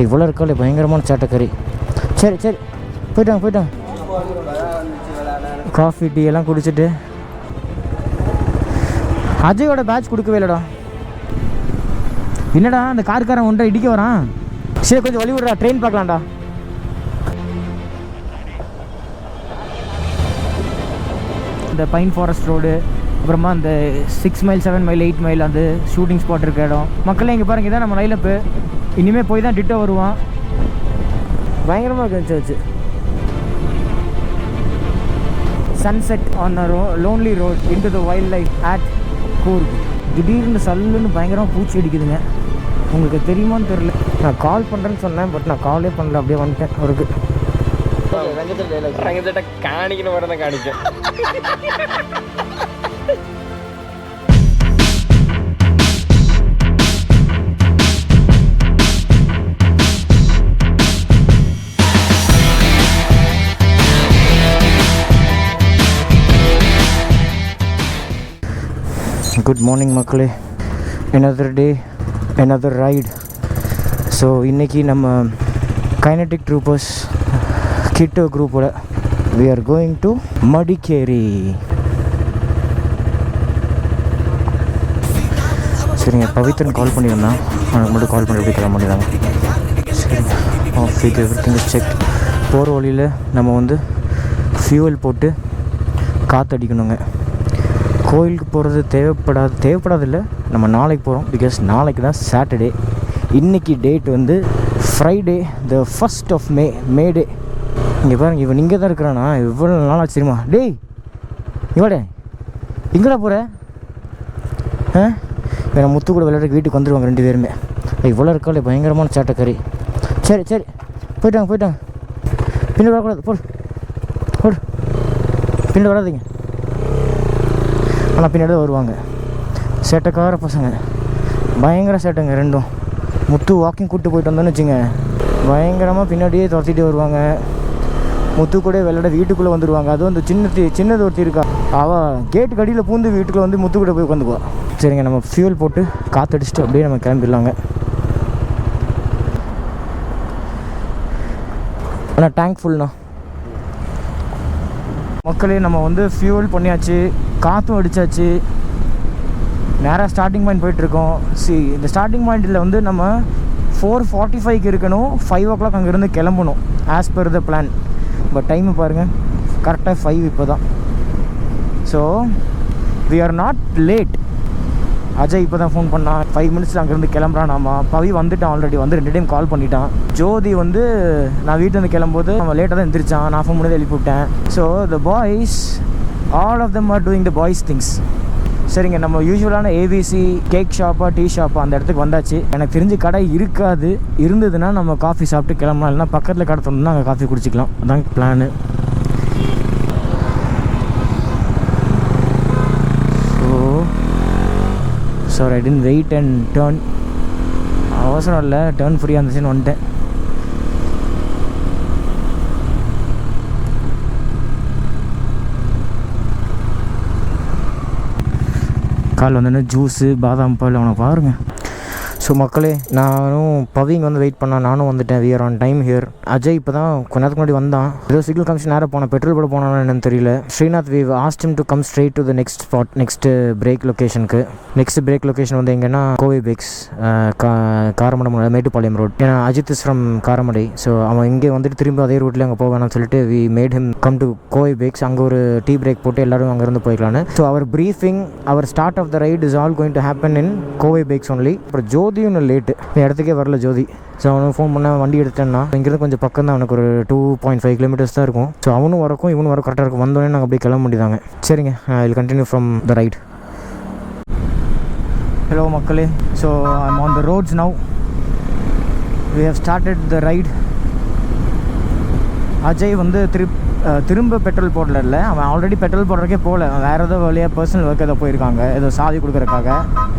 இவ்வளோ இருக்காலே பயங்கரமான சேட்டக்கறி. சரி சரி போயிட்டாங்க. காஃபி டீ எல்லாம் குடிச்சிட்டு அஜயோட பேட்ச் கொடுக்கவே இல்லைடா. என்னடா அந்த கார்காரன் ஒன்றை இடிக்க வரான். சரி கொஞ்சம் வழி விடுறா, ட்ரெயின் பார்க்கலாம்டா. இந்த பைன் ஃபாரஸ்ட் ரோடு, அப்புறமா அந்த 6 மைல் 7 மைல் 8 மைல் அந்த ஷூட்டிங் ஸ்பாட் இருக்க இடம். மக்களே இங்கே பாருங்க, இதான் நம்ம லைலப்பு. இனிமேல் போய் தான் டிட்டோ வருவான். பயங்கரமாக இருந்துச்சு. Sunset on lonely road into the wild life at Coorg. திடீர்னு சல்லுன்னு பயங்கரமாக பூச்சி அடிக்குதுங்க. உங்களுக்கு தெரியுமான்னு தெரியல. நான் கால் பண்ணுறேன்னு சொன்னேன், பட் நான் காலே பண்ணல, அப்படியே வந்துட்டேன் அவருக்கு. காணிக்கணும் வரதான் காணிக்க. குட் மார்னிங் மக்களே. another day, another ride. So இன்றைக்கி நம்ம கைனடிக் ட்ரூப்பர்ஸ் கிட்டோ குரூப்போட we are going to Madikeri. சரிங்க, பவித்ரன் கால் பண்ணியிருந்தான். அவனுக்கு மட்டும் கால் பண்ணி எப்படி கிளம்ப முடியாதாங்க. சரி, ஆஃபீஸ் எவ்ரிதிங் இஸ் செக். போகிற வழியில் நம்ம வந்து ஃபியூவல் போட்டு காற்றடிக்கணுங்க. கோயிலுக்கு போகிறது தேவைப்படாதில்லை. நம்ம நாளைக்கு போகிறோம், பிகாஸ் நாளைக்கு தான் சாட்டர்டே. இன்றைக்கி டேட் வந்து ஃப்ரைடே, த 1st of மே டே. இங்கே பாருங்க, இவன் இங்கே தான் இருக்கிறானா? இவ்வளோ நாள் ஆச்சு தெரியுமா? டேய் இவடே எங்கடா போகிற? வேறு முத்து கூட விளையாடுறதுக்கு வீட்டுக்கு வந்துடுவாங்க 2 பேருமே. இவ்வளோ இருக்காலே பயங்கரமான சேட்டக்கறி. சரி போயிட்டாங்க. பின்னாடி வரக்கூடாது, போடு பின்னாடி வராதிங்க. ஆனால் பின்னாடி வருவாங்க. சேட்டைக்கார பசங்க, பயங்கர சேட்டைங்க ரெண்டும். முத்து வாக்கிங் கூப்பிட்டு போயிட்டு வந்தோன்னு வச்சுங்க, பயங்கரமாக பின்னாடியே துரத்திட்டே வருவாங்க. முத்து கூட விளையாட வீட்டுக்குள்ளே வந்துடுவாங்க. அதுவும் அந்த சின்னது ஒருத்தி இருக்கா, அவள் கேட்டு கடியில் பூந்து வீட்டுக்குள்ளே வந்து முத்து கூட போய் உட்காந்துக்குவா. சரிங்க, நம்ம ஃபியூல் போட்டு காற்றடிச்சிட்டு அப்படியே நம்ம கிளம்பிடலாங்க. ஆனால் டேங்க் ஃபுல்ண்ணா. மக்களே நம்ம வந்து ஃபியூல் பண்ணியாச்சு, காற்றும் அடித்தாச்சு. நேராக ஸ்டார்டிங் பாயிண்ட் போயிட்டுருக்கோம். இந்த ஸ்டார்டிங் பாயிண்டில் வந்து நம்ம 4:45க்கு இருக்கணும். 5 o'clock அங்கேருந்து கிளம்பணும் as per the plan. But time பாருங்கள், கரெக்டாக 5 இப்போ தான். So we are not late. Ajay இப்போ தான் ஃபோன் பண்ணான், 5 minutes அங்கேருந்து கிளம்புறான். ஆமாம், பவி வந்துட்டான் ஆல்ரெடி, வந்து 2 டைம் கால் பண்ணிட்டான். ஜோதி வந்து நான் வீட்டிலேருந்து கிளம்போது அவன் லேட்டாக தான் எந்திரிச்சான். நான் ஃபோன் பண்ணி எழுப்பி விட்டேன். So the boys, all of them are doing the boys things. சரிங்க, நம்ம யூஸ்வலான ஏபிசி கேக் ஷாப்பா டீ ஷாப்பா அந்த இடத்துக்கு வந்தாச்சு. எனக்கு தெரிஞ்சு கடை இருக்காது. இருந்ததுன்னா நம்ம காஃபி சாப்பிட்டு கிளம்பலாம், இல்லைனா பக்கத்தில் கடை தோணுன்னா அங்கே காஃபி குடிச்சிக்கலாம். அதான் plan. Sorry, I didn't wait and turn. அவசரம் இல்லை, டேர்ன் ஃப்ரீயாக இருந்துச்சுன்னு வந்துட்டேன். கால் வந்தோடனே ஜூஸு பாதாம் பால் அவனை பாருங்கள். ஸோ மக்களே, நானும் பவிங் வந்து வெயிட் பண்ணான், நானும் வந்துட்டேன். We are on time here. Ajay இப்போ தான் கொஞ்ச நேரத்துக்கு முன்னாடி வந்தான். ஏதோ சிக்னல் கமிஷன் நேரம் போனேன், பெட்ரோல் போட போனான்னு என்னன்னு தெரியல. Srinath, we asked him to come straight to the next spot, next break லொக்கேஷனுக்கு. நெக்ஸ்ட் பிரேக் லொக்கேஷன் வந்து எங்கன்னா கோவை பேக்ஸ், காரமடை மேட்டுப்பாளையம் ரோட். ஏன்னா Ajith is from Karamadai. So அவன் இங்கே வந்துட்டு திரும்ப அதே ரூட்லேயே அங்கே போவேணான்னு சொல்லிட்டு we made him come to Kovai Bakes. அங்கே ஒரு டீ பிரேக் போட்டு எல்லோரும் அங்கேருந்து போய்க்கலான்னு. So our briefing, our start of the ride is all going to happen in Kovai packs only. அப்புறம் ஜோதியும் இன்னும் லேட்டு, இடத்துக்கே வரல ஜோதி. ஸோ அவனுக்கு ஃபோன் பண்ண வண்டி எடுத்தேன்னா இங்கேருந்து கொஞ்சம் பக்கம் தான், அவனுக்கு ஒரு 2.5 kilometers தான் இருக்கும். ஸோ அவனும் வரக்கும் இவனும் வர கரெக்டாக இருக்கும். வந்தோடனே நாங்கள் அப்படியே கிளம்ப முடியுதாங்க. சரிங்க, I will continue from the ride. Hello மக்களே, so I am on the roads now. We have started the ride. Ajay வந்து திரும்ப பெட்ரோல் போடல. அவன் ஆல்ரெடி பெட்ரோல் போடுறதுக்கே போகல. அவன் வேறு ஏதோ வழியாக பர்சனல் ஒர்க் ஏதோ போயிருக்காங்க, ஏதோ சாவி கொடுக்குறக்காக.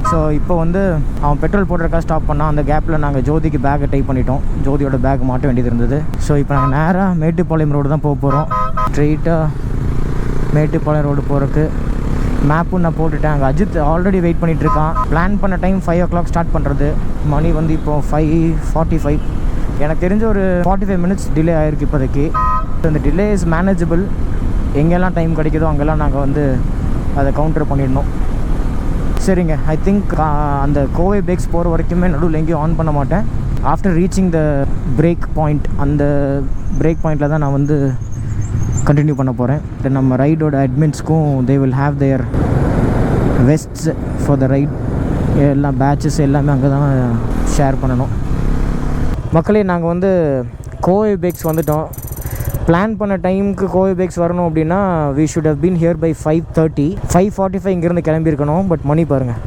ஸோ இப்போ வந்து அவன் பெட்ரோல் போடுறதுக்காக ஸ்டாப் பண்ணான். அந்த கேப்பில் நாங்கள் ஜோதிக்கு பேக்கை டைப் பண்ணிட்டோம். ஜோதியோட பேக் மாட்ட வேண்டியது இருந்தது. ஸோ இப்போ நாங்கள் நேராக மேட்டுப்பாளையம் ரோடு தான் போக போகிறோம். ஸ்ட்ரெயிட்டாக மேட்டுப்பாளையம் ரோடு போகிறதுக்கு மேப்பும் நான் போட்டுட்டேன். அங்கே அஜித் ஆல்ரெடி வெயிட் பண்ணிகிட்ருக்கான். பிளான் பண்ண டைம் 5 o'clock ஸ்டார்ட் பண்ணுறது. மணி வந்து இப்போது 5:45. எனக்கு தெரிஞ்ச ஒரு 45 மினிட்ஸ் டிலே ஆகிருக்கு இப்போதைக்கு. இந்த டிலே இஸ் மேனேஜபிள். எங்கெல்லாம் டைம் கிடைக்குதோ அங்கெல்லாம் நாங்கள் வந்து அதை கவுண்டர் பண்ணிடணும். சரிங்க, ஐ திங்க் அந்த கோவை பேக்ஸ் போகிற வரைக்குமே நடுவில் எங்கேயும் ஆன் பண்ண மாட்டேன். After reaching the break point, அந்த பிரேக் பாயிண்டில் தான் நான் வந்து கண்டினியூ பண்ண போகிறேன். நம்ம ரைடோட அட்மின்ஸ்க்கும் they will have their vests for the ride. எல்லாம் பேட்சஸ் எல்லாமே அங்கே தான் ஷேர் பண்ணணும். மக்களே, நாங்கள் வந்து கோவை பேக்ஸ் வந்துட்டோம். பிளான் பண்ண டைமுக்கு கோவை பேக்ஸ் வரணும் அப்படின்னா we should have been here by 5:30. 5:45 இங்கேருந்து கிளம்பியிருக்கணும். பட் மணி பாருங்கள்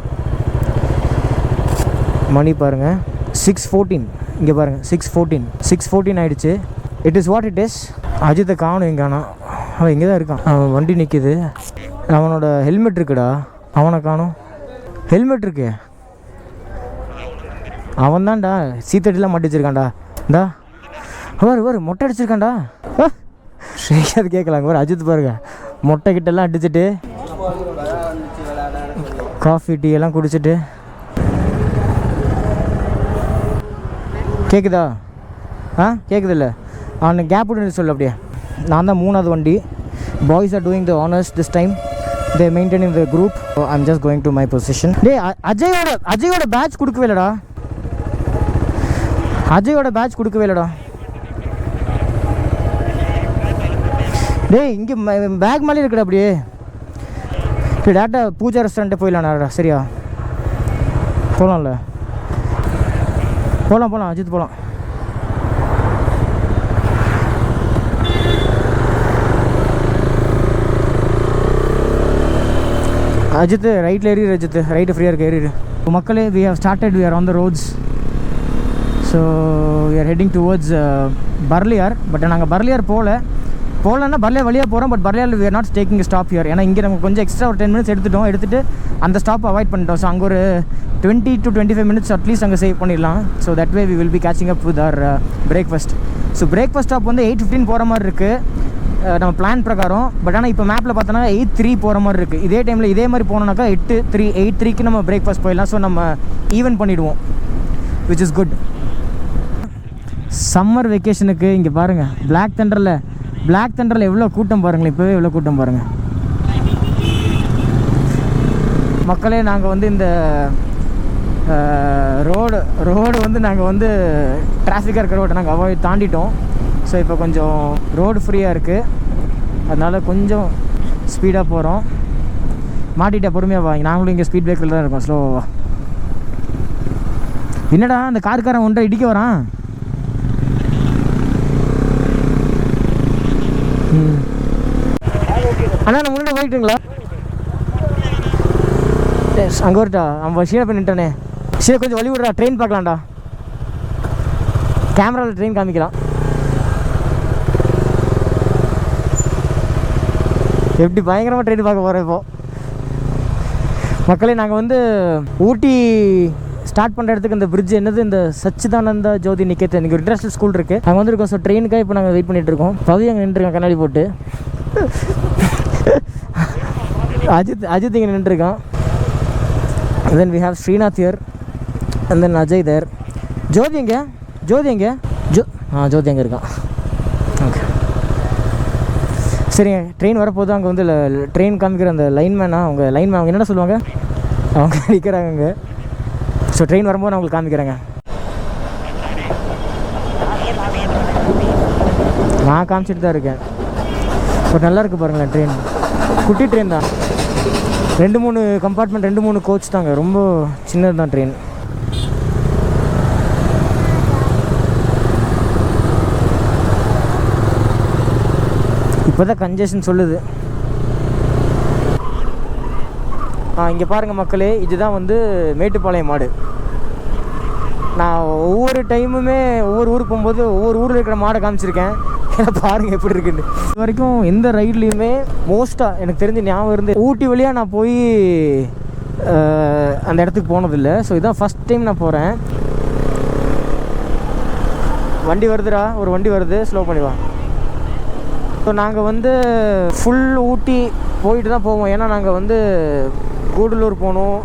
6:14. இங்கே பாருங்கள் 6:14 ஆகிடுச்சு. It is what it is. அஜித்தை காணும் எங்கானா, அவன் இங்கே தான் இருக்கான். அவன் வண்டி நிற்கிது. அவனோட ஹெல்மெட் இருக்குடா, அவனை காணும். ஹெல்மெட் இருக்கு, அவன் தான்டா சீத்தடிலாம் மாட்டி வச்சிருக்கான்டா. இந்தா வரு மொட்டை அடிச்சிருக்கான்டா. அது கேட்கலாங்க ஒரு அஜித் பாருங்க, மொட்டை கிட்டெல்லாம் அடிச்சுட்டு காஃபி டீ எல்லாம் குடிச்சிட்டு. கேட்குதா? கேட்குதில்ல? அவனுக்கு கேப் விட்டு சொல்லு. அப்படியே நான் தான் 3வது வண்டி. Boys are doing the honours this time. They maintaining the group. I am just going to my position. அஜயோட பேட்ச் கொடுக்கவே இல்லைடா. டேய் இங்கே பேக் மேலே இருக்குடா. அப்படியே டேட்டா பூஜா ரெஸ்டாரண்ட்டே போயிடலாம்டா. சரியா? போகலாம்ல? போகலாம் அஜித் போகலாம். அஜித் ரைட்டில் ஏறிடு. அஜித் ரைட்டு ஃப்ரீயாக இருக்குது, ஏறிடு. மக்களே, we have started. We are on the roads. So we are heading towards Burliar. But நாங்கள் பர்லியார் போகலன்னா பர்லியார் வழியாக போகிறோம். But Burliar we are not taking stop here. ஏன்னா இங்கே நம்ம கொஞ்சம் எக்ஸ்ட்ரா ஒரு 10 மினிட்ஸ் எடுத்துட்டு அந்த ஸ்டாப் அவாய்ட் பண்ணிட்டோம். ஸோ அங்கே ஒரு 20 to 25 மினிட்ஸ் அட்லீஸ்ட் அங்கே சேவ் பண்ணிடலாம். So that way we will be catching up with our breakfast. So breakfast stop வந்து 8:15 போகிற மாதிரி இருக்குது நம்ம பிளான் பிரகாரம். பட் ஆனால் இப்போ மேப்பில் பார்த்தோன்னா 8:03 போகிற மாதிரி இருக்குது. இதே டைமில் இதே மாதிரி போனோன்னாக்கா 8:03க்கு நம்ம பிரேக்ஃபாஸ்ட் போயிடலாம். ஸோ நம்ம ஈவன் பண்ணிவிடுவோம், விச் இஸ் குட். சம்மர் வெக்கேஷனுக்கு இங்கே பாருங்கள், பிளாக் தண்டரில் எவ்வளோ கூட்டம் பாருங்களேன். இப்போவே எவ்வளோ கூட்டம் பாருங்கள் மக்களே. நாங்கள் வந்து இந்த ரோடு வந்து நாங்கள் வந்து டிராஃபிக்காக இருக்கிற ரோட்டை நாங்கள் அவாய்ட் தாண்டிட்டோம். ஸோ இப்போ கொஞ்சம் ரோடு ஃப்ரீயாக இருக்குது, அதனால் கொஞ்சம் ஸ்பீடாக போகிறோம். மாட்டிகிட்ட பொறுமையாக வாங்க. நாங்களும் இங்கே ஸ்பீட் பிரேக்கில் தான் இருக்கோம், ஸ்லோவாக. என்னடா அந்த கார்காரன் ஒன்றை இடிக்க வரான். அண்ணா நான் முன்னாடி போயிட்டுங்களா? அங்கே வரட்டா? அவன் ஷீரை பண்ணிட்டானே. சரி கொஞ்சம் வழி விடுறா, ட்ரெயின் பார்க்கலாம்டா. கேமராவில் ட்ரெயின் காமிக்கலாம். எப்படி பயங்கரமாக ட்ரெயின் பார்க்க போகிறோம் இப்போது. மக்களே, நாங்கள் வந்து ஊட்டி ஸ்டார்ட் பண்ணுற இடத்துக்கு இந்த பிரிட்ஜ் என்னது, இந்த சச்சிதானந்தா ஜோதி நிகேதன், இன்றைக்கி ஒரு இன்டர்நேஷனல் ஸ்கூல் இருக்குது, அங்கே வந்துருக்கோம். ஸோ ட்ரெயினுக்காக இப்போ நாங்கள் வெயிட் பண்ணிகிட்ருக்கோம். பவி அங்கே நின்றுருக்கோம் கண்ணாடி போட்டு. அஜித் இங்கே நின்றுருக்கான். Then we have Srinath here and then Ajay there. Jothi எங்கே? ஜோதி அங்கே இருக்கான். ஓகே சரிங்க. ட்ரெயின் வரப்போது அங்கே வந்து ட்ரெயின் காமிக்கிற அந்த லைன்மேனா, அவங்க என்னடா சொல்லுவாங்க, அவங்க நிற்கிறாங்க அங்கே. ஸோ ட்ரெயின் வரும்போது நான் உங்களுக்கு காமிக்கிறேங்க. நான் காமிச்சிட்டு தான் இருக்கேன். பட் நல்லா இருக்குது பாருங்களேன். ட்ரெயின் குட்டி ட்ரெயின் தான், 2-3 கம்பார்ட்மெண்ட், 2-3 கோச் தாங்க, ரொம்ப சின்னது தான் ட்ரெயின். இப்போ தான் கன்ஜெஷன் சொல்லுது. இங்கே பாருங்கள் மக்களே, இதுதான் வந்து மேட்டுப்பாளையம் மாடு. நான் ஒவ்வொரு டைமுமே ஒவ்வொரு ஊருக்கு போகும்போது ஒவ்வொரு ஊரில் இருக்கிற மாடை காமிச்சிருக்கேன். பாருங்கள் எப்படி இருக்குன்னு. இது வரைக்கும் எந்த ரைட்லேயுமே மோஸ்ட்டாக எனக்கு தெரிஞ்ச ஞாபகம் இருந்து ஊட்டி வழியாக நான் போய் அந்த இடத்துக்கு போனதில்லை. ஸோ இதுதான் ஃபஸ்ட் டைம் நான் போகிறேன். வண்டி வருதுடா, ஒரு வண்டி வருது, ஸ்லோ பண்ணிவா. ஸோ நாங்கள் வந்து ஃபுல் ஊட்டி போயிட்டு தான் போவோம். ஏன்னா நாங்கள் வந்து கூடலூர் போகணும்.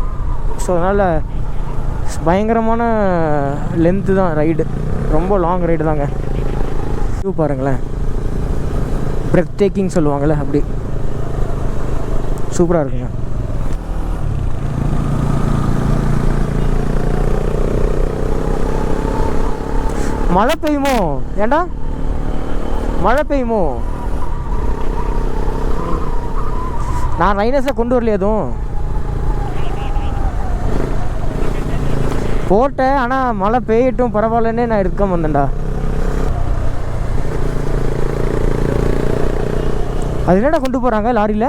ஸோ அதனால் பயங்கரமான லென்த்து தான் ரைடு. ரொம்ப லாங் ரைடு தாங்க. வியூ பாருங்களேன், பிரெத் டேக்கிங் சொல்லுவாங்கள்ல, அப்படி சூப்பராக இருக்குங்க. மழை பெய்யுமோ? ஏண்டா மழை பெய்யுமோ? நான் ரைனஸை கொண்டு வரலையே எதுவும் போட்டேன். ஆனால் மழை பெய்யட்டும் பரவாயில்லன்னே நான் இருக்க வந்தேன்டா. அது என்னடா கொண்டு போகிறாங்க லாரியில்?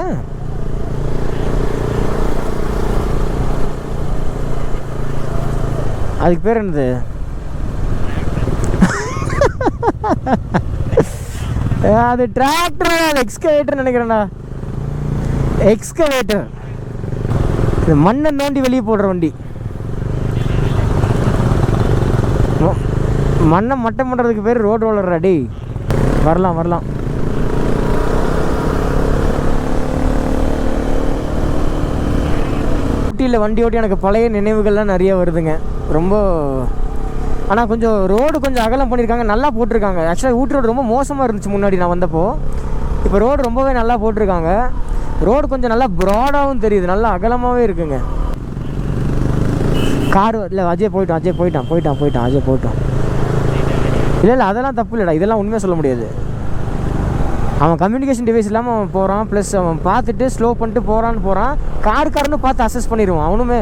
அதுக்கு பேர் என்னது? அது டிராக்டர், அது எக்ஸ்கவேட்டர் நினைக்கிறேன்டா. எக்ஸ்கவேட்டர், இது மண்ணை நோண்டி வெளியே போடுற வண்டி. மண்ணை மட்டம் பண்ணுறதுக்கு பேர் ரோடு ரோலர் அடி. வரலாம் வரலாம். ஊட்டியில் வண்டி ஓட்டி எனக்கு பழைய நினைவுகள்லாம் நிறைய வருதுங்க. ரொம்ப ஆனால் கொஞ்சம் ரோடு கொஞ்சம் அகலம் பண்ணியிருக்காங்க, நல்லா போட்டிருக்காங்க. ஆக்சுவலாக ஊட்டி ரோடு ரொம்ப மோசமாக இருந்துச்சு முன்னாடி நான் வந்தப்போ. இப்போ ரோடு ரொம்பவே நல்லா போட்டிருக்காங்க. ரோடு கொஞ்சம் நல்லா ப்ராடாகவும் தெரியுது, நல்லா அகலமாகவே இருக்குங்க. கார் இல்லை, அஜய் போயிட்டான் அஜய் போயிட்டான். இல்லை அதெல்லாம் தப்பு இல்லைடா, இதெல்லாம் உண்மையாக சொல்ல முடியாது. அவன் கம்யூனிகேஷன் டிவைஸ் இல்லாமல் அவன் போகிறான், ப்ளஸ் அவன் பார்த்துட்டு ஸ்லோ பண்ணிட்டு போகிறான். காருன்னு பார்த்து அசஸ் பண்ணிடுவான் அவனுமே.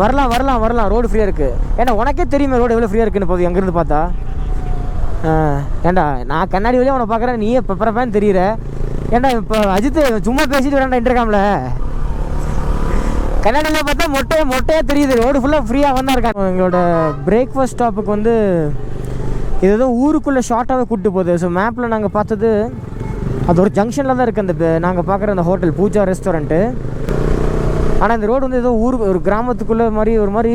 வரலாம் ரோடு ஃப்ரீயாக இருக்குது. ஏன்னா உனக்கே தெரியுமே ரோடு எவ்வளோ ஃப்ரீயாக இருக்குன்னு போகுது அங்கேருந்து பார்த்தா. ஏண்டா நான் கண்ணாடி வழியாக அவனை பார்க்குறேன், நீயே பெப்பரப்பான்னு தெரியுற. ஏண்டா இப்போ அஜித் சும்மா பேசிட்டு வரான்டா இன்டர்காமில். கண்ணாடியில் பார்த்தா மொட்டையாக தெரியுது, ரோடு ஃபுல்லாக ஃப்ரீயாக வந்தா இருக்காங்க. எங்களோட பிரேக்ஃபாஸ்ட் ஸ்டாப்புக்கு வந்து இது ஏதோ ஊருக்குள்ளே ஷார்ட்டாகவே கூப்பிட்டு போகுது. ஸோ மேப்பில் நாங்கள் பார்த்தது அது ஒரு ஜங்ஷனில் தான் இருக்குது அந்த நாங்கள் பார்க்குற அந்த ஹோட்டல் பூஜா ரெஸ்டாரண்ட்டு. ஆனால் இந்த ரோடு வந்து ஏதோ ஒரு கிராமத்துக்குள்ளே மாதிரி ஒரு மாதிரி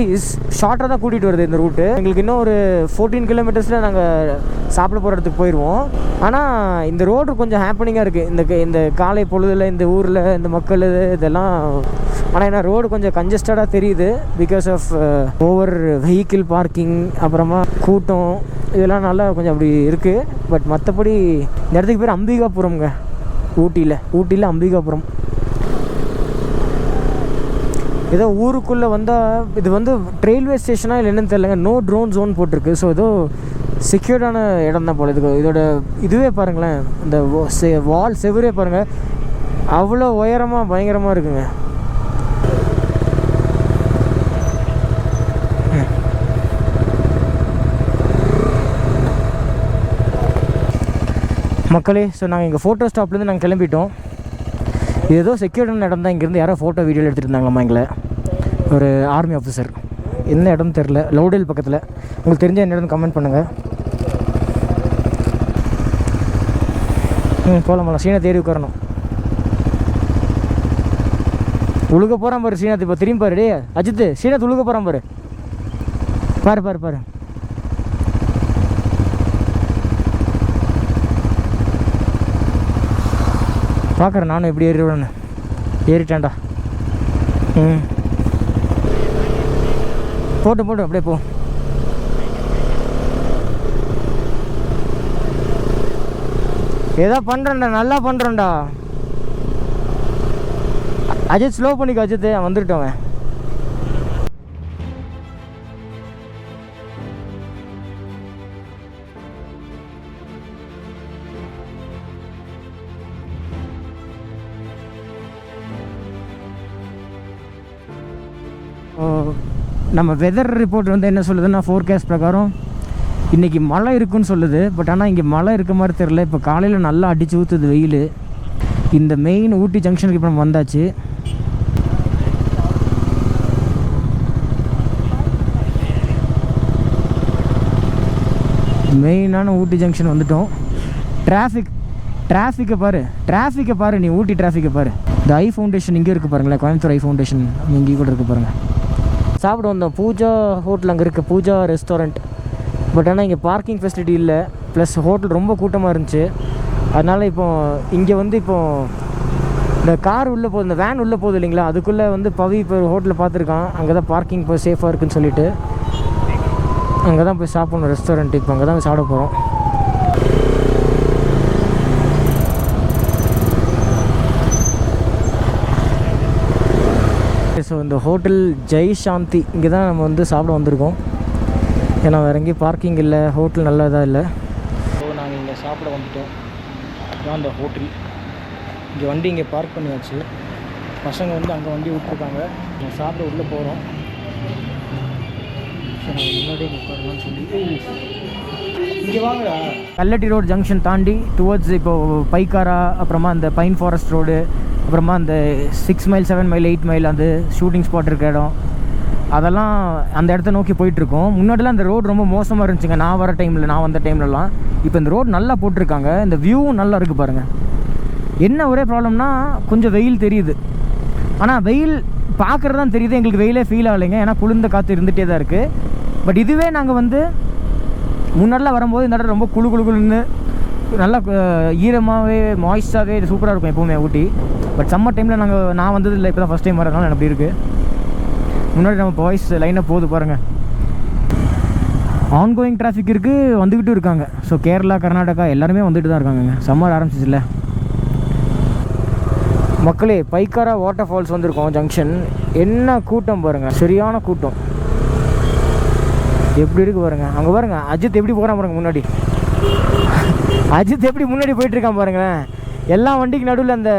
ஷார்ட்டாக தான் கூட்டிகிட்டு வருது இந்த ரூட்டு. எங்களுக்கு இன்னும் ஒரு 14 கிலோமீட்டர்ஸில் நாங்கள் சாப்பிட போகிற இடத்துக்கு போயிடுவோம். ஆனால் இந்த ரோடு கொஞ்சம் ஹேப்பனிங்காக இருக்குது இந்த காலை பொழுதில் இந்த ஊரில் இந்த மக்கள் இதெல்லாம். ஆனால் என்ன ரோடு கொஞ்சம் கன்ஜஸ்டடாக தெரியுது because of over vehicle parking, அப்புறமா கூட்டம், இதெல்லாம் நல்லா கொஞ்சம் அப்படி இருக்குது. பட் மற்றபடி இந்த இடத்துக்கு பேர் அம்பிகாபுரம்ங்க. ஊட்டியில் அம்பிகாபுரம். ஏதோ ஊருக்குள்ளே வந்தால் இது வந்து ரயில்வே ஸ்டேஷனாக இல்லை என்னன்னு தெரியலங்க. நோ ட்ரோன் ஜோன் போட்டிருக்கு. ஸோ ஏதோ செக்யூர்டான இடம் தான் போல. இதோட இதுவே பாருங்களேன், இந்த வால் செவரே பாருங்கள், அவ்வளோ உயரமாக பயங்கரமாக இருக்குங்க. மக்களே, ஸோ நாங்கள் இங்கே ஃபோட்டோ ஸ்டாப்லேருந்து நாங்கள் கிளம்பிட்டோம். இது ஏதோ செக்யூரிட்டான இடம் தான். இங்கேருந்து யாரோ ஃபோட்டோ வீடியோ எடுத்துகிட்டு இருந்தாங்களாம்மா எங்களை, ஒரு ஆர்மி ஆஃபீஸர். என்ன இடம் தெரில, லவுடேல் பக்கத்தில். உங்களுக்கு தெரிஞ்ச என்ன இடம் கமெண்ட் பண்ணுங்கள். போகலாம் சீனா தேடி உட்காரணும். உழுக போகிறான் பாரு ஸ்ரீநாத். இப்போ திரும்பி பாரு, டே அஜித், ஸ்ரீநாத் உழுக போகிறான் பாரு. பாரு பார்க்குறேன் நானும் எப்படி ஏறிடுவேன்னு. ஏறிட்டேன்டா. போட்டு அப்படியே போ. ஏதோ பண்ணுறேன்டா, நல்லா பண்ணுறேன்டா. அஜித் ஸ்லோ பண்ணிக்கோ அஜித், வந்துட்டவன். நம்ம வெதர் ரிப்போர்ட் வந்து என்ன சொல்லுதுன்னா, ஃபோர்காஸ்ட் பிரகாரம் இன்றைக்கி மழை இருக்குன்னு சொல்லுது. பட் ஆனால் இங்கே மழை இருக்க மாதிரி தெரில. இப்போ காலையில் நல்லா அடித்து ஊற்றுது வெயில். இந்த மெயின் ஊட்டி ஜங்ஷனுக்கு இப்போ நம்ம வந்தாச்சு. மெயினான ஊட்டி ஜங்ஷன் வந்துட்டோம். டிராஃபிக்கை பாரு நீ, ஊட்டி டிராஃபிக்கை பாரு. இந்த ஐ ஃபவுண்டேஷன் இங்கே இருக்குது பாருங்களேன், கோயம்புத்தூர் ஐ ஃபவுண்டேஷன் இங்கே கூட இருக்குது பாருங்கள். சாப்பிட வந்தோம் பூஜா ஹோட்டல், அங்கே இருக்குது பூஜா ரெஸ்டாரண்ட். பட் ஆனால் இங்கே பார்க்கிங் ஃபெசிலிட்டி இல்லை, ப்ளஸ் ஹோட்டல் ரொம்ப கூட்டமாக இருந்துச்சு. அதனால் இப்போது இங்கே வந்து இப்போது இந்த கார் உள்ளே போகுது, இந்த வேன் உள்ளே போகுது இல்லைங்களா, அதுக்குள்ளே வந்து பவி இப்போ ஹோட்டலில் பார்த்துருக்கான். அங்கே தான் பார்க்கிங் இப்போ சேஃபாக இருக்குதுன்னு சொல்லிட்டு அங்கே தான் போய் சாப்பிட்ணும் ரெஸ்டாரண்ட். இப்போ அங்கே தான் போய் சாப்பிட போகிறோம். ஸோ இந்த ஹோட்டல் ஜெய் சாந்தி இங்கே தான் நம்ம வந்து சாப்பிட வந்திருக்கோம். ஏன்னா வேறு எங்கேயும் பார்க்கிங் இல்லை, ஹோட்டல் நல்லா இதாக இல்லை. ஸோ நாங்கள் இங்கே சாப்பிட வந்துட்டோம். இதுதான் அந்த ஹோட்டல். இங்கே வண்டி இங்கே பார்க் பண்ணியாச்சு. பசங்க வந்து அங்கே வண்டி விட்டுருக்காங்க. நம்ம சாப்பிட உள்ளே போகிறோம். ஸோ நாங்கள் முன்னாடியே உட்காரலாம்னு சொல்லி இங்கே வாங்கடா. கல்லட்டி ரோடு ஜங்ஷன் தாண்டி டுவர்ட்ஸ் இப்போது பைக்காரா, அப்புறமா அந்த பைன் ஃபாரஸ்ட் ரோடு, அப்புறமா அந்த 6 மைல் 7 மைல் 8 மைல் அந்த ஷூட்டிங் ஸ்பாட் இருக்க இடம், அதெல்லாம் அந்த இடத்த நோக்கி போயிட்டுருக்கோம். முன்னாடிலாம் அந்த ரோடு ரொம்ப மோசமாக இருந்துச்சுங்க. நான் வந்த டைம்லலாம். இப்போ இந்த ரோடு நல்லா போட்டிருக்காங்க. இந்த வியூவும் நல்லா இருக்குது பாருங்கள். என்ன ஒரே ப்ராப்ளம்னா கொஞ்சம் வெயில் தெரியுது. ஆனால் வெயில் பார்க்குறது தான் தெரியுது, எங்களுக்கு வெயிலே ஃபீல் ஆகலைங்க. ஏன்னா குளிர்ந்த காற்று இருந்துகிட்டே தான் இருக்குது. பட் இதுவே நாங்கள் வந்து முன்னாடிலாம் வரும்போது இந்த இடம் ரொம்ப குளுன்னு நல்லா ஈரமாகவே மாய்ஸ்டாகவே சூப்பராக இருக்கும் எப்போவுமே ஊட்டி. பட் சம்மர் டைமில் நான் வந்தது இல்லை, இப்போ தான் ஃபஸ்ட் டைம் வரதுனால அப்படி இருக்குது. முன்னாடி நம்ம பாய்ஸ் லைனாக போகுது பாருங்கள். ஆன்கோயிங் டிராஃபிக் இருக்குது, வந்துக்கிட்டு இருக்காங்க. ஸோ கேரளா, கர்நாடகா எல்லாருமே வந்துட்டு தான் இருக்காங்க. சம்மர் ஆரம்பிச்சிச்சுல்ல மக்களே. பைக்காரா வாட்டர் ஃபால்ஸ் வந்திருக்கோம் ஜங்ஷன். என்ன கூட்டம் பாருங்கள், சரியான கூட்டம். எப்படி இருக்குது பாருங்கள். அங்கே பாருங்கள் அஜித் எப்படி போகிறான் பாருங்கள். முன்னாடி அஜித் எப்படி முன்னாடி போயிட்டுருக்கான் பாருங்களேன். எல்லா வண்டிக்கு நடுவில் அந்த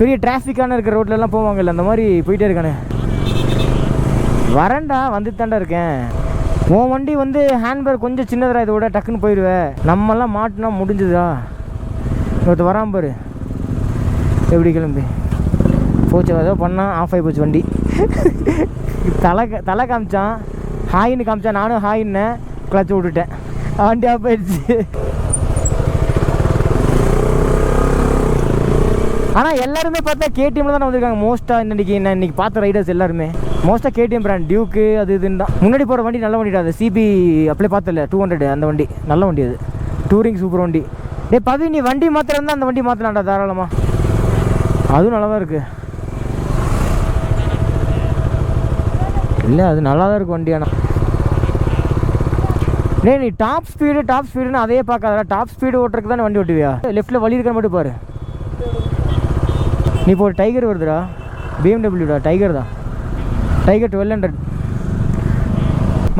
பெரிய டிராஃபிக்கான இருக்கிற ரோட்லலாம் போவாங்கல்ல, அந்த மாதிரி போயிட்டே இருக்கானே. வரேன்டா, வந்துட்டு தாண்டா இருக்கேன். உன் வண்டி வந்து ஹேண்ட்பேக் கொஞ்சம் சின்னதா, இதோட டக்குன்னு போயிடுவேன். நம்மெல்லாம் மாட்டினா முடிஞ்சுதா. ஒருத்தர் வராமல் பாரு எப்படி கிளம்பி போச்சு. ஏதோ பண்ணால் ஆஃப் ஆகி போச்சு வண்டி. தலை காமிச்சான், ஹாயின்னு காமிச்சான். நானும் ஹாயின்னு கிளச்சு விட்டுட்டேன், வண்டி ஆஃப் ஆயிடுச்சு. ஆனால் எல்லாருமே பார்த்தா கேடிஎம்ல தானே வந்திருக்காங்க மோஸ்ட்டாக. இன்னைக்கு பார்த்த ரைடர்ஸ் எல்லாருமே மோஸ்ட்டாக கேடிஎம் பிராண்ட், டியூக்கு அது இதுன்னு தான். முன்னாடி போகிற வண்டி நல்ல வண்டிடா. அது சிபி அப்படியே பார்த்தல 200, அந்த வண்டி நல்ல வண்டி. அது டூரிங் சூப்பர் வண்டி. பவி நீ வண்டி மாத்திரம் அந்த வண்டி மாற்றலாம்டா தாராளமாக. அதுவும் நல்லா தான் இருக்குது. இல்லை அது நல்லா தான் இருக்குது வண்டி. ஆனால் நீ டாப் ஸ்பீடுன்னு அதே பார்க்காத. டாப் ஸ்பீடு ஓட்டுறதுக்கு தானே வண்டி ஓட்டுவியா? லெஃப்ட்டில் வழி இருக்கிற மட்டும் பாரு. நீ இப்போ ஒரு டைகர் வருதுடா, பிஎம்டபிள்யூடா, டைகர் தான், டைகர் 1200.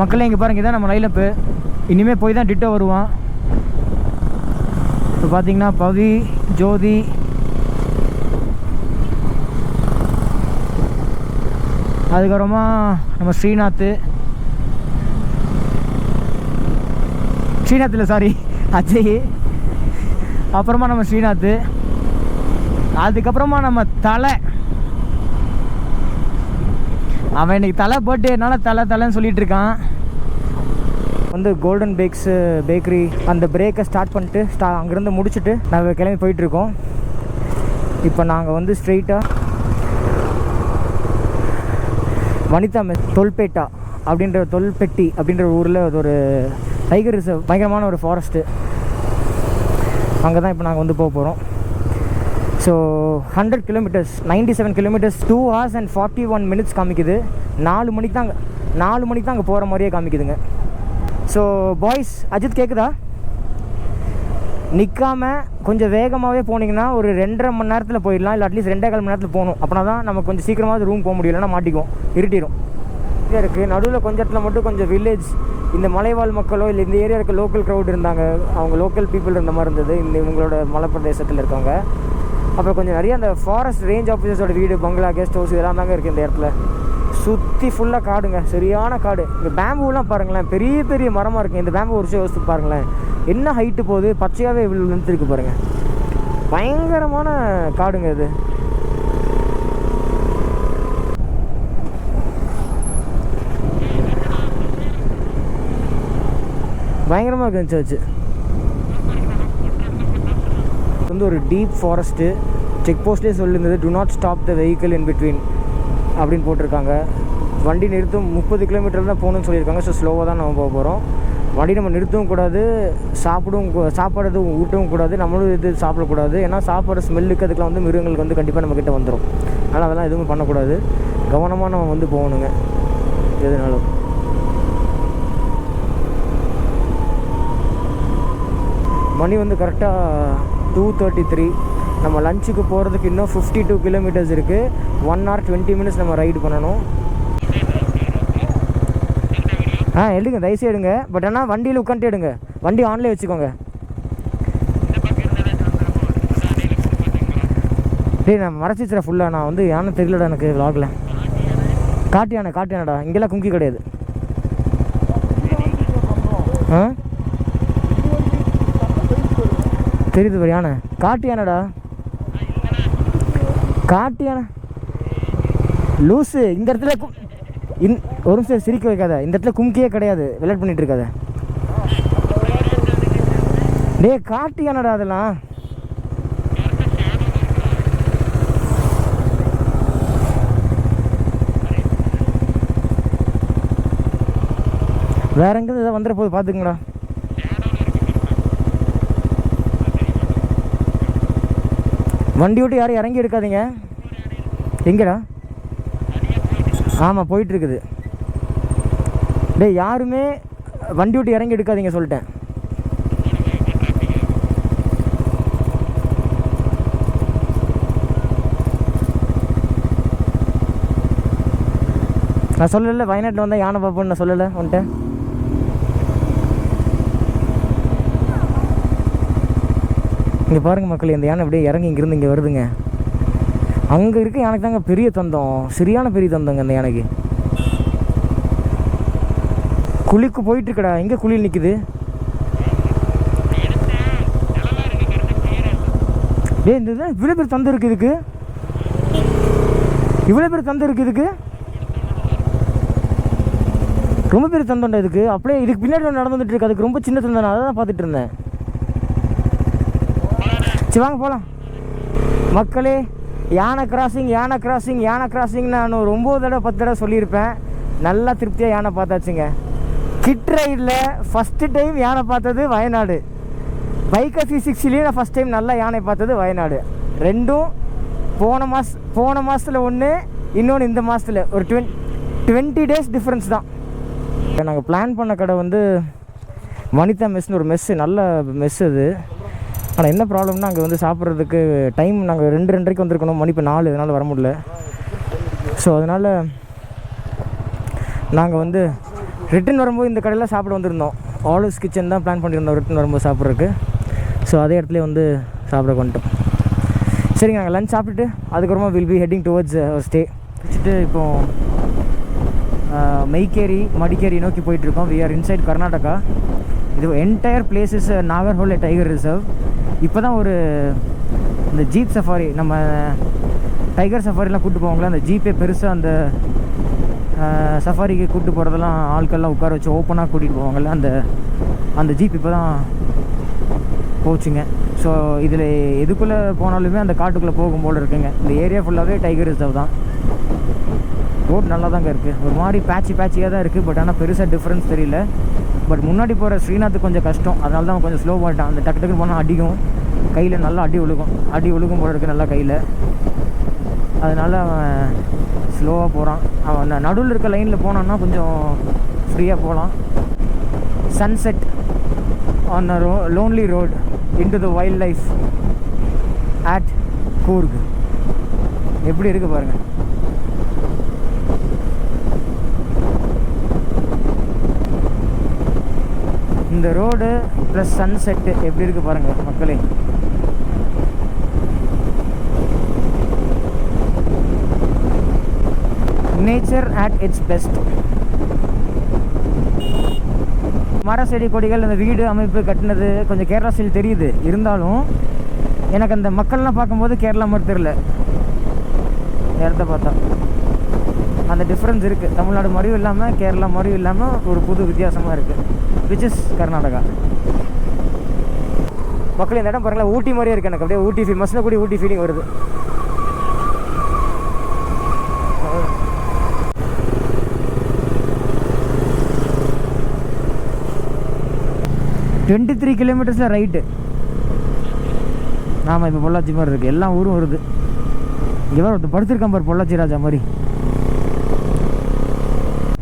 மக்களே இங்கே பாருங்க, இதான் நம்ம லைனப்பு. இனிமேல் போய் தான் டிட்டோ வருவான். இப்போ பார்த்தீங்கன்னா பவி, ஜோதி, அதுக்கப்புறமா நம்ம ஸ்ரீநாத் இல்லை சாரி அஜய், அப்புறமா நம்ம ஸ்ரீநாத், அதுக்கப்புறமா நம்ம தலை. அவன் இன்னைக்கு தலை பர்த்டேனால தலைன்னு சொல்லிட்டு இருக்கான். வந்து கோல்டன் பேக்கரி அந்த பிரேக்கை ஸ்டார்ட் பண்ணிட்டு அங்கேருந்து முடிச்சுட்டு நாங்கள் கிளம்பி போயிட்டுருக்கோம். இப்போ நாங்கள் வந்து ஸ்ட்ரெயிட்டாக வனிதா தொல்பேட்டா தொல்பெட்டி அப்படின்ற ஊரில் ஒரு டைகர் ரிசர்வ், பயங்கரமான ஒரு ஃபாரஸ்ட்டு, அங்கே தான் இப்போ நாங்கள் வந்து போக போகிறோம். So 100 kilometres, 97 kilometres, 2 hours and 41 minutes காமிக்குது. 4 மணிக்கு தான் அங்கே போகிற மாதிரியே காமிக்குதுங்க. ஸோ பாய்ஸ், அஜித் கேட்குதா? நிற்காமல் கொஞ்சம் வேகமாகவே போனீங்கன்னா ஒரு 2.5 மணி நேரத்தில் போயிடலாம், இல்லை அட்லீஸ்ட் 2.25 மணி நேரத்தில் போகணும். அப்படின்னா தான் நம்ம கொஞ்சம் சீக்கிரமாக ரூம் போக முடியலன்னா மாட்டிக்கும், இருட்டிடும். இதே இருக்குது நடுவில் கொஞ்சம் இடத்துல மட்டும் கொஞ்சம் வில்லேஜ், இந்த மலைவாழ் மக்களோ இல்லை இந்த ஏரியா இருக்க லோக்கல் க்ரௌட் இருந்தாங்க, அவங்க லோக்கல் பீப்புள் இருந்த மாதிரி இருந்தது இந்த இவங்களோட மலைப்பிரதேசத்தில் இருக்கவங்க. அப்புறம் கொஞ்சம் நிறைய அந்த ஃபாரஸ்ட் ரேஞ்ச் ஆஃபீஸர்ஸோட வீடு, பங்களா, கெஸ்ட் ஹவுஸ் இதெல்லாம் தாங்க இருக்குது இந்த இடத்துல. சுற்றி ஃபுல்லாக காடுங்க, சரியான காடு. இங்கே பேம்பூலாம் பாருங்களேன், பெரிய பெரிய மரமாக இருக்குது. இந்த பேம்பு ஒரு விஷயம் யோசித்து பாருங்களேன், என்ன ஹைட்டு போகுது, பச்சையாகவே இவ்வளோ லென்த் இருக்குது பாருங்கள். பயங்கரமான காடுங்க இது. பயங்கரமாக இருக்கு சர்ச்சு. வந்து ஒரு டீப் ஃபாரஸ்ட்டு. செக் போஸ்ட்லேயே சொல்லியிருந்தது do not stop the vehicle in between அப்படின்னு போட்டிருக்காங்க. வண்டி நிறுத்தும் 30 கிலோமீட்டர் தான் போகணுன்னு சொல்லியிருக்காங்க. ஸோ ஸ்லோவாக தான் நம்ம போக போகிறோம். வண்டி நம்ம நிறுத்தவும் கூடாது, சாப்பாடு எதுவும் ஊட்டவும் கூடாது, நம்மளும் இது சாப்பிடக்கூடாது. ஏன்னா சாப்பாடு ஸ்மெல்லுக்கு அதுக்கெலாம் வந்து மிருகங்களுக்கு வந்து கண்டிப்பாக நம்மக்கிட்ட வந்துடும். அதனால் அதெல்லாம் எதுவும் பண்ணக்கூடாது, கவனமாக நம்ம வந்து போகணுங்க எதுனாலும். மணி வந்து கரெக்டாக 2:33. நம்ம லஞ்சுக்கு போகிறதுக்கு இன்னும் 52 கிலோமீட்டர்ஸ் இருக்குது. 1 hour 20 minutes நம்ம ரைடு பண்ணணும். எடுங்க, தயவுசெய்து எடுங்க. பட் ஆனால் வண்டியில் உட்காந்துட்டு எடுங்க, வண்டி ஆன்லேயே வச்சுக்கோங்க. டேய் நான் மறைச்சி வச்சுறேன் ஃபுல்லாக. நான் வந்து யானை தெரியலடா எனக்கு விலாகில். காட்டு யானைடா, இங்கெல்லாம் கும்கி கிடையாது. தெரியுது ஒரு யானை, காட்டு யானைடா. காட்டு யானை லூஸு. இந்த இடத்துல ஒரு நிமிஷம் சிரிக்க வைக்காத. இந்த இடத்துல கும்கியே கிடையாது, விளையாட் பண்ணிட்டு இருக்காத. டே காட்டு யானைடா அதெல்லாம். வேற எங்கே ஏதாவது வந்துட போது பார்த்துக்குங்கடா. வண்டி விட்டு யாரும் இறங்கி எடுக்காதீங்க. எங்கடா? ஆமாம் போயிட்டுருக்குது. டேய் யாருமே வண்டி விட்டு இறங்கி எடுக்காதீங்க சொல்லிட்டேன். நான் சொல்லலை வயநாட்டில் வந்தால் யானை பார்ப்பேன்னு நான் சொல்லலை வந்துட்டேன். இங்கே பாருங்கள் மக்கள், இந்த யானை அப்படியே இறங்கி இங்கேருந்து இங்கே வருதுங்க. அங்கே இருக்க யானைக்கு தாங்க பெரிய தந்தம், சரியான பெரிய தந்தங்க அந்த யானைக்கு. குழிக்கு போயிட்டுருக்கடா. எங்கே குழியில் நிற்குது? டே இந்த இவ்வளோ பேர் தந்தம் இருக்குது இதுக்கு. இவ்வளோ பேர் தந்தம் இருக்குது இதுக்கு. ரொம்ப பெரிய தந்தம்டா இதுக்கு. அப்படியே இதுக்கு பின்னாடி ஒன்று நடந்து வந்துட்டு இருக்கு. அதுக்கு ரொம்ப சின்ன தந்தம். நான் அதை தான் பார்த்துட்டு இருந்தேன். சரி வாங்க போகலாம் மக்களே. யானை கிராசிங் நான் ஒரு 9 தடவை 10 தடவை சொல்லியிருப்பேன். நல்லா திருப்தியாக யானை பார்த்தாச்சுங்க. கிட் ரைடில் ஃபஸ்ட்டு டைம் யானை பார்த்தது வயநாடு. பைக்கர் 360லேயே நான் ஃபஸ்ட் டைம் நல்லா யானை பார்த்தது வயநாடு. ரெண்டும் போன மாதத்தில் ஒன்று, இன்னொன்று இந்த மாதத்தில். ஒரு 20 days டிஃப்ரென்ஸ் தான். நாங்கள் பிளான் பண்ண கடை வந்து வனிதா மெஸ்ன்னு ஒரு மெஸ்ஸு, நல்ல மெஸ் அது. ஆனால் என்ன ப்ராப்ளம்னா அங்கே வந்து சாப்பிட்றதுக்கு டைம் நாங்கள் 2:30 வந்திருக்கணும். மணி இப்போ 4, அதனால் வர முடியல. ஸோ அதனால் நாங்கள் வந்து ரிட்டன் வரும்போது இந்த கடையில் சாப்பிட வந்திருந்தோம். ஆலிவ்ஸ் கிச்சன் தான் பிளான் பண்ணியிருந்தோம் ரிட்டன் வரும்போது சாப்பிட்றதுக்கு. ஸோ அதே இடத்துல வந்து சாப்பிட வந்துட்டோம். சரிங்க, நாங்கள் லஞ்ச் சாப்பிட்டுட்டு அதுக்கப்புறமா will be heading towards stay. வச்சுட்டு இப்போது மைக்கேரி மடிக்கேரி நோக்கி போயிட்டுருக்கோம். We are inside Karnataka. இது entire place is Nagarhole tiger reserve. இப்போ தான் ஒரு இந்த ஜீப் சஃபாரி, நம்ம டைகர் சஃபாரிலாம் கூப்பிட்டு போவாங்களே, அந்த ஜீப்பே பெருசாக அந்த சஃபாரிக்கு கூப்பிட்டு போகிறதெல்லாம் ஆட்கள்லாம் உட்கார வச்சு ஓப்பனாக கூட்டிகிட்டு போவாங்கள்ல, அந்த ஜீப் இப்போ தான் போச்சுங்க. ஸோ இதில் எதுக்குள்ளே போனாலுமே அந்த காட்டுக்குள்ளே போகும் போல் இருக்குங்க. இந்த ஏரியா ஃபுல்லாகவே டைகர் ரிசர்வ் தான். ரோட் நல்லா தாங்க இருக்குது. ஒரு மாதிரி பேட்சியாக தான் இருக்குது. பட் ஆனால் பெருசாக டிஃப்ரென்ஸ் தெரியல. பட் முன்னாடி போகிற ஸ்ரீநாத் கொஞ்சம் கஷ்டம். அதனால தான் கொஞ்சம் ஸ்லோ பண்ணிட்டான். அந்த டக்குன்னு போனால் அடிக்கும், கையில் நல்லா அடி விழுகும் போல இருக்குது நல்லா கையில். அதனால் அவன் ஸ்லோவாக போகிறான். அவன் நடுவில் இருக்க லைனில் போனான்னா கொஞ்சம் ஃப்ரீயாக போகலாம். Sunset on a lonely road into the wild life at Coorg. எப்படி இருக்குது பாருங்கள். இந்த ரோடு ப்ளஸ் சன்செட்டு எப்படி இருக்குது பாருங்கள் மக்களே. Nature at it's best. மர செடி கொடிகள், அந்த வீடு அமைப்பு கட்டினது கொஞ்சம் கேரளா ஸ்டைல் தெரியுது. இருந்தாலும் எனக்கு அந்த மக்கள்லாம் பார்க்கும்போது கேரளா மாதிரி தெரியல. இடத்த பார்த்தா அந்த டிஃப்ரென்ஸ் இருக்குது. தமிழ்நாடு மாதிரியும் இல்லாமல் கேரளா மாதிரியும் இல்லாமல் ஒரு புது வித்தியாசமாக இருக்குது. Which is Karnataka. மக்கள் இந்த இடம் பாருங்களேன், ஊட்டி மாதிரியே இருக்குது. எனக்கு அப்படியே ஊட்டி மசில் கூடி ஊட்டி ஃபீலிங் வருது. டுவெண்ட்டி 3 கிலோமீட்டர்ஸில் ரைட்டு. ஆமாம், இப்போ பொள்ளாச்சி மாதிரி இருக்குது. எல்லா ஊரும் வருது. இங்கே வேறு ஒருத்தர் படுத்திருக்கான் பாரு, பொள்ளாச்சி ராஜா மாதிரி.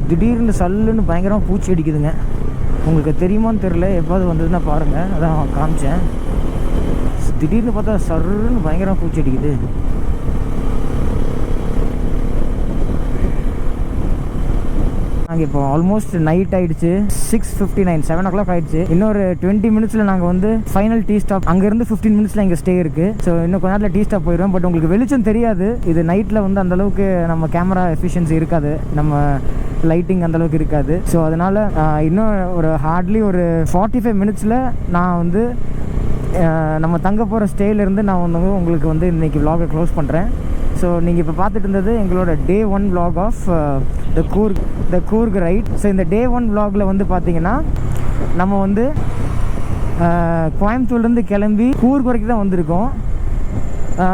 திடீர்னு சல்லுன்னு பயங்கரமாக பூச்சி அடிக்குதுங்க. உங்களுக்கு தெரியுமான்னு தெரில, எப்போது வந்ததுன்னா பாருங்கள். அதான் காமிச்சேன். திடீர்னு பார்த்தா சருன்னு பயங்கரமாக பூச்சி அடிக்குது. நாங்கள் இப்போ ஆல்மோஸ்ட் நைட் ஆகிடுச்சு. 6:59, 7 o'clock ஆகிடுச்சு. இன்னொரு 20 minutesல நாங்கள் வந்து ஃபைனல் டீ ஸ்டாப். அங்கேருந்து 15 minutesல இங்கே ஸ்டே இருக்குது. ஸோ இன்னும் கொஞ்ச நேரத்தில் டீ ஸ்டாப் போயிடுவோம். பட் உங்களுக்கு வெளிச்சம் தெரியாது. இது நைட்டில் வந்து அந்தளவுக்கு நம்ம கேமரா எஃபிஷியன்சி இருக்காது, நம்ம லைட்டிங் அந்தளவுக்கு இருக்காது. ஸோ அதனால் இன்னும் ஒரு ஹார்ட்லி ஒரு 45 minutesல நான் வந்து நம்ம தங்க போகிற ஸ்டேலேருந்து நான் வந்து உங்களுக்கு வந்து இன்றைக்கி vlog-ஐ க்ளோஸ் பண்ணுறேன். ஸோ நீங்கள் இப்போ பார்த்துட்டு இருந்தது எங்களோட Day 1 vlog of the Coorg right. So இந்த Day 1 vlog-ல வந்து பார்த்தீங்கன்னா நம்ம வந்து கோயம்புத்தூர்லேருந்து கிளம்பி கூர்க் வரைக்கும் தான் வந்திருக்கோம்,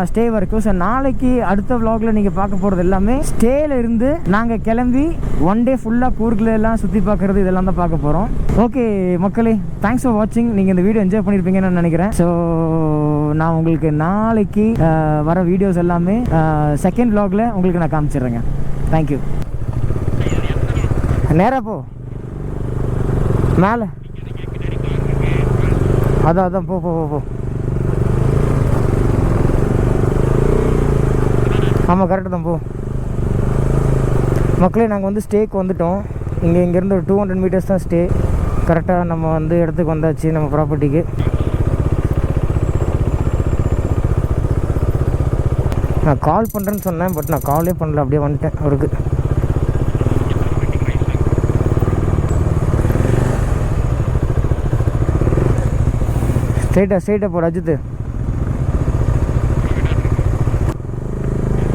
ஸ்டே வரைக்கும். ஸோ நாளைக்கு அடுத்த vlog-ல நீங்கள் பார்க்க போகிறது எல்லாமே ஸ்டேல இருந்து நாங்கள் கிளம்பி 1 day ஃபுல்லாக கூர்க்கில் எல்லாம் சுற்றி பார்க்குறது இதெல்லாம் தான் பார்க்க போகிறோம். ஓகே மக்களே, தேங்க்ஸ் ஃபார் வாட்சிங். நீங்கள் இந்த வீடியோ என்ஜாய் பண்ணியிருப்பீங்கன்னு நான் நினைக்கிறேன். ஸோ நான் உங்களுக்கு நாளைக்கு வர வீடியோஸ் எல்லாமே செகண்ட் vlog-ல உங்களுக்கு நான் காமிச்சிடுறேங்க. தேங்க்யூ. நேராக போ, மேலே அதான் போ போ போ. ஆமாம், கரெக்டு தான், போ. மக்களே, நாங்கள் வந்து ஸ்டேக்கு வந்துட்டோம். இங்கேருந்து ஒரு 200 meters தான் ஸ்டே. கரெக்டாக நம்ம வந்து இடத்துக்கு வந்தாச்சு, நம்ம ப்ராப்பர்ட்டிக்கு. நான் கால் பண்ணுறேன்னு சொன்னேன், பட் நான் காலே பண்ணல, அப்படியே வந்துட்டேன் அவருக்கு. ஸ்ட்ரெயிட்டாக போ அஜித்து.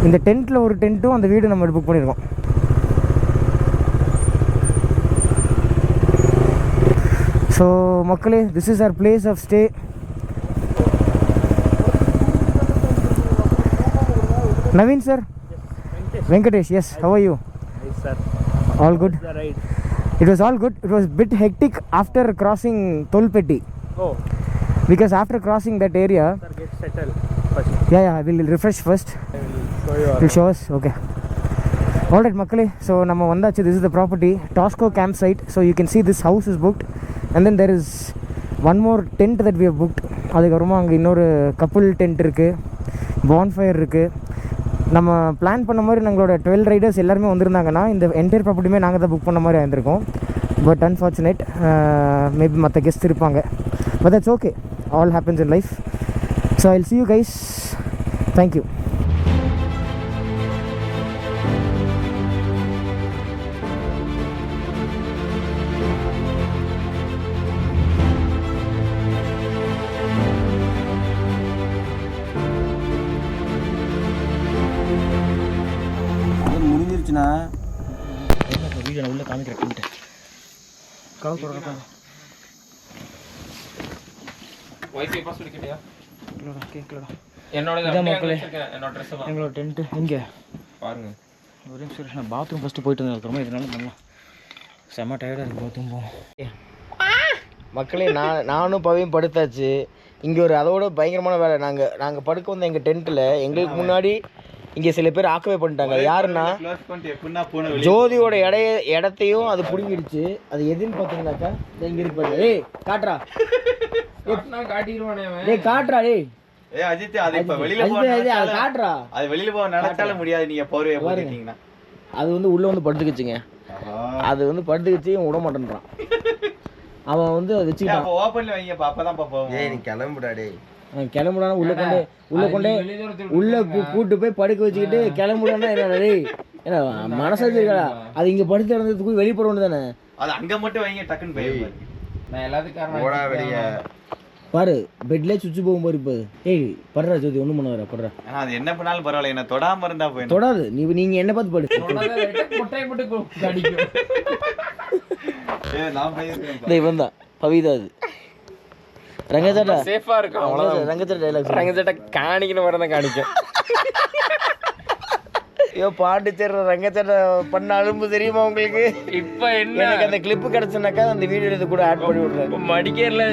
இந்த டென்ட்டில் ஒரு டென்ட்டும் அந்த வீடு நம்ம புக் பண்ணியிருக்கோம். ஸோ மக்களே, this is our place of stay. Naveen sir, Venkatesh, S, how are you? Yes, sir. All good? Right. It was all good. It was bit hectic after crossing Tolpetti. Oh, Because after crossing that area, sir, get settled first. yeah, I will refresh first. I will show you. Will show us, okay. All right, மக்களே. So நம்ம வந்தாச்சு. This is the property, Tosco campsite. So you can see this house is booked, and then there is one more tent that we have booked. அதுக்கப்புறமா அங்கே இன்னொரு couple tent இருக்குது, bonfire இருக்குது. நம்ம plan பண்ண மாதிரி நம்மளோட 12 ரைடர்ஸ் எல்லாருமே வந்திருந்தாங்கன்னா இந்த என்டையர் ப்ராப்பர்ட்டியுமே நாங்கள் தான் புக் பண்ண மாதிரி ஆயிருந்திருக்கோம். பட் அன்ஃபார்ச்சுனேட், மேபி மற்ற கெஸ்ட் இருப்பாங்க. But that's okay, all happens in life. So I will see you guys. Thank you. முடிஞ்சிருச்சுண்ணா. வீடியோ உள்ள காமிக்கிறேன். வைஃபை பாஸ்வேர்ட் கேட்டியா? கேட்கலடா. என்னோட இதான் மக்களே, என்னோட ட்ரெஸ் தான் எங்களோட டென்ட்டு இங்கே பாருங்க. ஒரே நிமிஷம், நான் பாத்ரூம் ஃபஸ்ட்டு போயிட்டு வந்துருக்கிறோமா, இதனால நல்லா செம்ம டயர்டாக இருக்குது பாத்ரூம் போகும். மக்களே, நானும் பவியும் படுத்தாச்சு. இங்கே ஒரு அதோட பயங்கரமான வேலை. நாங்கள் படுக்க வந்த எங்கள் டென்ட்டில் எங்களுக்கு முன்னாடி இங்கே சில பேர் ஆக்கவே பண்ணிட்டாங்க. யாருன்னா ஜோதியோட இடத்தையும் அது பிடுங்கிடுச்சு. அது எதுன்னு பார்த்தீங்கன்னாக்கா இங்கே இருக்கு பாருங்க. ஏய் காட்டுறா, காட்டிடுவானே டேய் காட்டுறா, டேய் அஜித், அது இப்ப வெளியில காட்டுறா. அது வெளியில போக நினைச்சாலும் முடியாது. நீங்க போர்வையை போட்டுட்டீங்கன்னா அது வந்து உள்ள வந்து படுத்துக்கிச்சுங்க. அது வந்து படுத்துக்கிச்சு, விட மாட்டேன்றான். அவன் வந்து அதை வச்சுக்கிட்டான். ஓப்பன்ல வைங்க, அப்பதான் பாப்போம். ஏய், நீ கிளம்புடா. டேய் கிளம்புடானா உள்ள கூட்டு போய் படுக்க வச்சுக்கிட்டு கிளம்புடானா என்ன? டேய் ஏன்னா மனசாச்சு இருக்கா? அது இங்க படுத்து இருந்ததுக்கு வெளியே போட வேண்டியது தானே. அது அங்க மட்டும் வைங்க, டக்குன்னு போய் நான் எல்லாத்துக்கும் ஓடா வெளியே பாரு. பெட்லேயே சுவிட்ச் போகும் பாரு. இப்போ ஏய் படுறா ஜோதி, ஒன்றும் பண்ண படுறா. அது என்ன பண்ணாலும் பரவாயில்ல, என்ன தொடாம இருந்தா போய் தொடாது. நீங்க என்ன பார்த்து படு. இவன் தான் பவிதா. அது ரங்கச்சட்டா சேஃபா இருக்கும். அவ்வளவுதான். ரங்கச்சட்டா டைலாக். ரங்கச்சட்டா காணிக்கணும் வர தான் காணிக்கும். ஐயோ பாண்டிச்சேரி ரங்கச்சட்டை பண்ண அலும்பு தெரியுமா உங்களுக்கு? இப்ப என்ன எனக்கு அந்த கிளிப்பு கிடைச்சுனாக்கா அந்த வீடியோ இது கூட ஆட் பண்ணி விடுறேன். மடிக்கேர்ல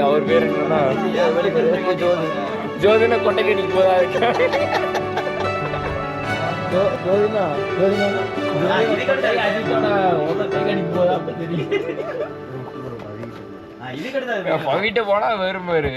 அவர் பேர் என்னன்னா ஜோதினா கொட்டைக்கடிக்கு போதா இருக்கா. ஜோதினா இதுக்கு அடுத்து பவிட்ட போனா வெறும் பேரு